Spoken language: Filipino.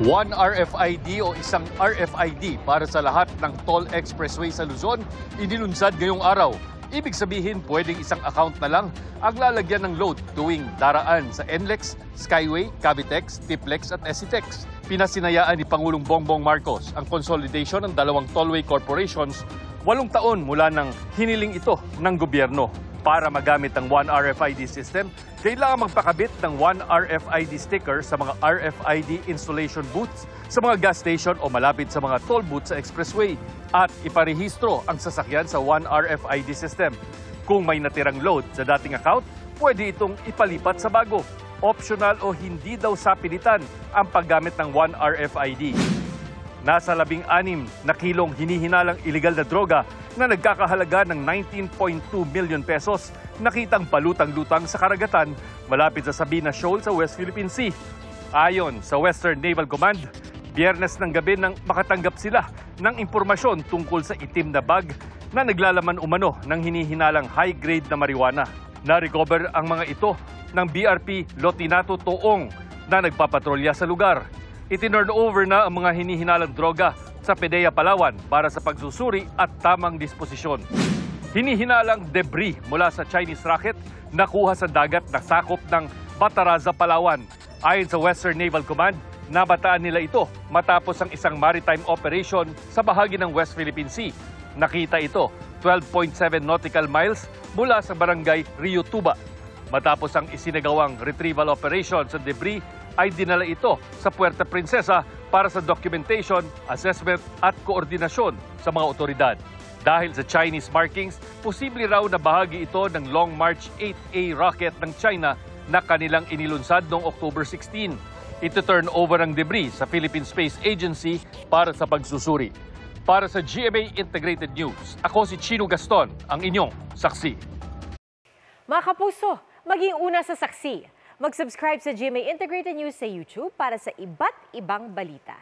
One RFID o isang RFID para sa lahat ng toll expressway sa Luzon, inilunsad ngayong araw. Ibig sabihin, pwedeng isang account na lang ang lalagyan ng load tuwing daraan sa NLEX, Skyway, Cavitex, Tiplex at SCTEX. Pinasinayaan ni Pangulong Bongbong Marcos ang consolidation ng dalawang tollway corporations 8 taon mula nang hiniling ito ng gobyerno. Para magamit ang One RFID system, kailangan magpakabit ng One RFID sticker sa mga RFID installation booths sa mga gas station o malapit sa mga toll booths sa expressway at iparehistro ang sasakyan sa One RFID system. Kung may natirang load sa dating account, pwede itong ipalipat sa bago. Optional o hindi daw sapilitan ang paggamit ng One RFID. Nasa 16 na kilong hinihinalang iligal na droga na nagkakahalaga ng 19.2 million pesos nakitang palutang-lutang sa karagatan malapit sa Sabina Shoal sa West Philippine Sea. Ayon sa Western Naval Command, Biyernes ng gabi nang makatanggap sila ng impormasyon tungkol sa itim na bag na naglalaman umano ng hinihinalang high-grade na marijuana. Na-recover ang mga ito ng BRP Lotinato Toong na nagpapatrolya sa lugar. Itinurn over na ang mga hinihinalang droga sa PDEA Palawan para sa pagsusuri at tamang disposisyon. Hinihinalang debris mula sa Chinese rocket nakuha sa dagat na sakop ng Bataraza, Palawan. Ayon sa Western Naval Command, nabataan nila ito matapos ang isang maritime operation sa bahagi ng West Philippine Sea. Nakita ito 12.7 nautical miles mula sa barangay Rio Tuba. Matapos ang isinagawang retrieval operation sa debris, ay dinala ito sa Puerto Princesa para sa documentation, assessment at koordinasyon sa mga otoridad. Dahil sa Chinese markings, posible raw na bahagi ito ng Long March 8A rocket ng China na kanilang inilunsad noong October 16. Ito turn over ang debris sa Philippine Space Agency para sa pagsusuri. Para sa GMA Integrated News, ako si Chino Gaston, ang inyong saksi. Mga kapuso, maging una sa saksi. Mag-subscribe sa GMA Integrated News sa YouTube para sa iba't ibang balita.